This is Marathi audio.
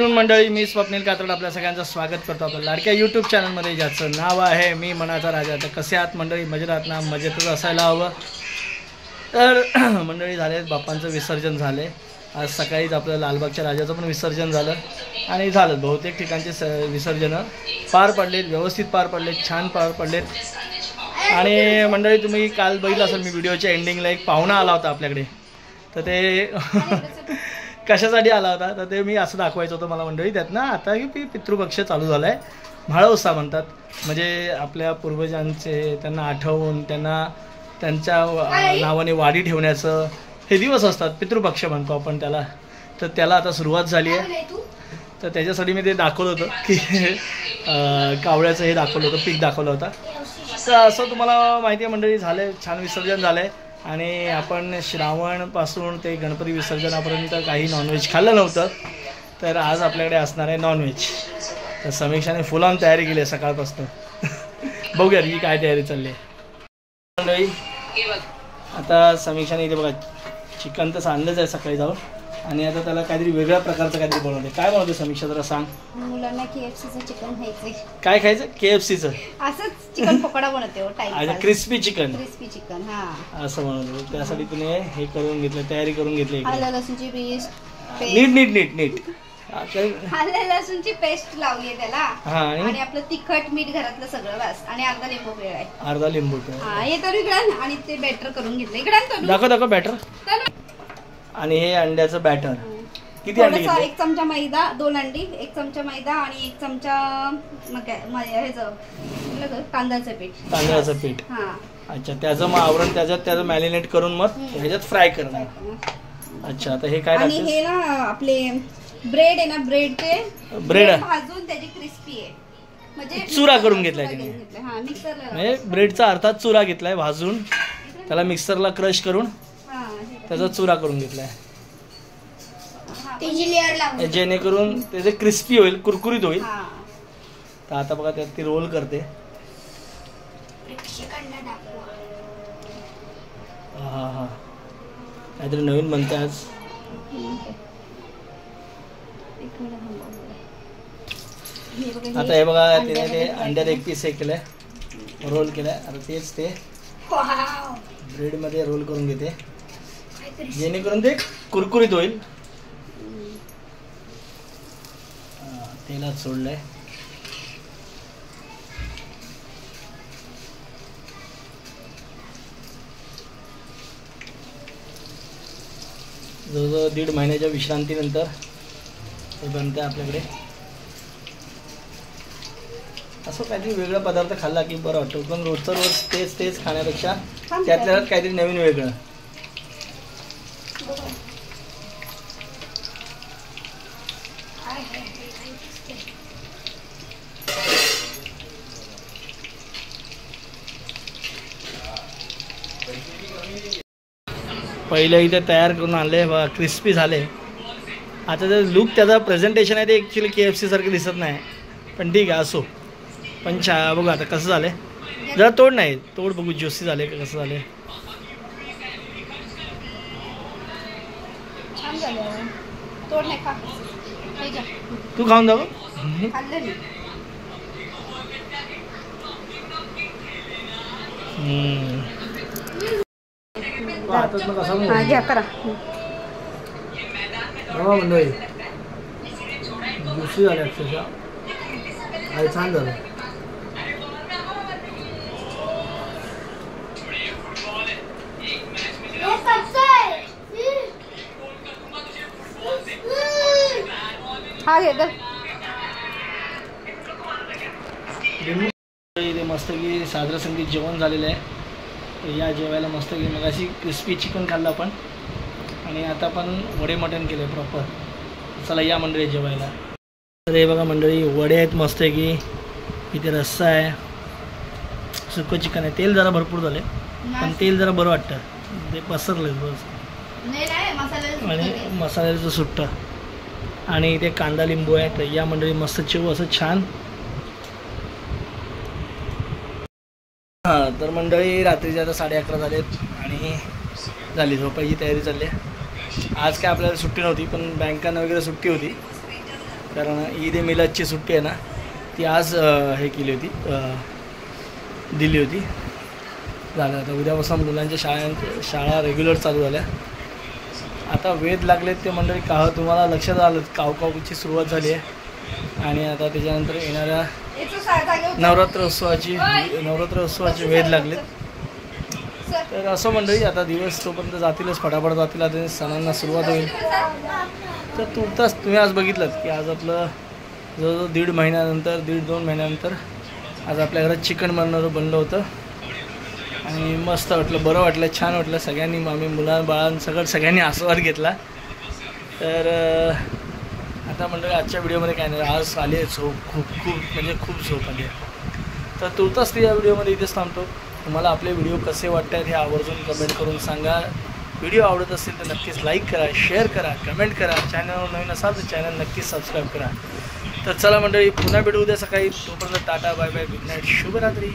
मंडळी, मी स्वप्नील कात्रड आपल्या सगळ्यांचं स्वागत करतो आपल्या लाडक्या यूट्यूब चॅनलमध्ये, ज्याचं नाव आहे मी मनाचा राजा. तर कसे आहात मंडळी? मजेत आहात ना? मजेतच असायला हवं. तर मंडळी, झाले बाप्पांचं विसर्जन झाले. आज सकाळीच आपलं लालबागच्या राजाचं पण विसर्जन झालं आणि झालं बहुतेक ठिकाणचे विसर्जनं पार पडलेत, व्यवस्थित पार पडलेत, छान पार पडलेत. आणि मंडळी, तुम्ही काल बघितलं असेल मी व्हिडिओच्या एंडिंगला एक पाहुणा आला होता आपल्याकडे. तर ते कशासाठी आला होता तर ते मी असं दाखवायचं होतं मला मंडळी. त्यातनं आता की पितृपक्ष चालू झाला आहे, म्हाळवसा म्हणतात. म्हणजे आपल्या पूर्वजांचे त्यांना आठवून त्यांना त्यांच्या नावाने वाडी ठेवण्याचं हे दिवस असतात, पितृपक्ष म्हणतो आपण त्याला. तर त्याला आता सुरुवात झाली आहे. तर त्याच्यासाठी मी ते दाखवलं होतं की कावळ्याचं हे दाखवलं होतं, पीक दाखवलं होतं. तर असं तुम्हाला माहिती आहे मंडळी, झालं छान विसर्जन झालं आहे. आणि आपण श्रावणपासून ते गणपती विसर्जनापर्यंत काही नॉनव्हेज खाल्लं नव्हतं. तर आज आपल्याकडे असणार आहे नॉनव्हेज. तर समीक्षाने फुल ऑन तयारी केली आहे सकाळपासून. बघूया की काय तयारी चालली आहे मंडळी. आता समीक्षाने इथे बघा चिकन तर आणलंच आहे सकाळी जाऊन, आणि आता त्याला काहीतरी वेगळ्या प्रकारचं काहीतरी बनवते. काय बनवते समीक्षा, जरा सांग. मुलांना KFCचं चिकन खायचंय. काय खायचं? KFCचं असंच चिकन पकोडा बनवते हो, time. Crispy chicken. Crispy chicken, हां, असं बनवते. त्यासाठी तिने हे करून घेतलं, तयारी करून घेतली. आलं लसूणची पेस्ट, नीट आलं लसूणची पेस्ट लावली आहे त्याला. हा, आणि आपलं तिखट मीठ घरातलं सगळं बस, आणि अर्धा लिंबू पिळ आहे. अर्धा लिंबू पिळ. हा, हे तर इकडे. आणि ते बॅटर करून घेतलं इकडे. दाखव बॅटर. आणि हे अंड्याचं बॅटर. किती अंडी घेतले? 1 चमचा मैदा, 2 अंडी, 1 चमचा मैदा आणि 1 चमचा तांदळाचं पीठ. हा, अच्छा. त्याचं मग आवरण त्याचं मॅरिनेट करून मग ह्याच्यात फ्राय करणार. अच्छा. आता हे काय? आणि हे ना आपले ब्रेड आहे ना, ब्रेड भाजून त्याची क्रिस्पी आहे, म्हणजे चुरा करून घेतलाय तिने. हा, मिक्सरला म्हणजे ब्रेडचा अर्थात चुरा घेतलाय भाजून, त्याला मिक्सरला क्रश करून त्याचा चुरा करून घेतलाय, जेणेकरून त्याचे क्रिस्पी होईल, कुरकुरीत होईल. तर आता बघा त्यात ती रोल करते. हा, काहीतरी नवीन बनते आज. आता हे बघा तिने ते अंड्यात एक पीस हे केलंय, रोल केलाय. आता तेच ते ब्रेड मध्ये रोल करून घेते, जेणेकरून ते कुरकुरीत होईल. तेलात सोडलंय. जवळजवळ 1.5 महिन्याच्या विश्रांतीनंतर हे बनतं आपल्याकडे. असं काहीतरी वेगळा पदार्थ खाल्ला की बरं वाटतं, पण रोजचं रोज तेच खाण्यापेक्षा त्यातल्या काहीतरी नवीन वेगळं. पहिले इथे तयार करून आणले बघा, क्रिस्पी झाले. आता जर लुक त्याचा प्रेझेंटेशन आहे ते ॲक्च्युली KFC सारखं दिसत नाही, पण ठीक आहे असो. पण बघू आता कसं झालं. जरा तोड बघू ज्युसी झाले का कसं झाले. तू खाऊन जाऊ. मंडळी ज्युसी झाले अक्षरशः, आणि छान झालं. इथे मस्त की साजरं संगीत जेवण झालेलं आहे. तर या जेवायला मस्त की मग अशी क्रिस्पी चिकन खाल्लं आपण, आणि आता आपण वडे मटण केले प्रॉपर. चला या मंडळी जेवायला. तर हे बघा मंडळी, वडे आहेत मस्त की, इथे रस्सा आहे, सुकं चिकन आहे. तेल जरा भरपूर झाले, पण तेल जरा बरं वाटतं, ते पसरलं बस. आणि मसाल्याचं सुट्टा, आणि इथे कांदा लिंबू आहे. तर या मंडळी मस्त चिव असं छान. हां, तर मंडळी रात्रीचे आता 11:30 झालेत आणि झाली झोपायची तयारी चालली आहे. आज काय आपल्याला सुट्टी नव्हती, पण बँकांना वगैरे सुट्टी होती. कारण ईद ए मिलादची सुट्टी आहे ना ती आज हे केली होती, दिली होती. झालं आता उद्यापासून मुलांच्या शाळा रेग्युलर चालू झाल्या. आता वेध लागलेत ते मंडळी का तुम्हाला लक्षात आलं कावकावची सुरुवात झाली आहे. आणि आता त्याच्यानंतर येणाऱ्या नवरात्रोत्सवाचे वेध लागलेत. तर असं मंडळी आता दिवस तोपर्यंत जातीलच, फटाफट जातील. आता सणांना सुरुवात होईल. तर तुमचाच तुम्ही आज बघितलं की आज आपलं जवळजवळ 1.5 महिन्यानंतर 1.5-2 महिन्यानंतर आज आपल्या घरात चिकन बनलं होतं. आणि मस्त वाटलं, बरं वाटलं, छान वाटलं. सगळ्यांनी आम्ही सगळ्यांनी आस्वाद घेतला. तर आता मंडळी आजच्या व्हिडिओमध्ये काय नाही, आज आली आहे झोप, खूप झोप आली आहे. तर तुर्तास या व्हिडिओमध्ये इथेच थांबतो. तुम्हाला आपले व्हिडिओ कसे वाटत आहेत हे आवर्जून कमेंट करून सांगा. व्हिडिओ आवडत असेल तर नक्कीच लाईक करा, शेअर करा, कमेंट करा. चॅनलवर नवीन असाल तर चॅनल नक्कीच सबस्क्राईब करा. तर चला मंडळी, पुन्हा भेटू उद्या सकाळी. तोपर्यंत tata, bye bye, good night, शुभरात्री.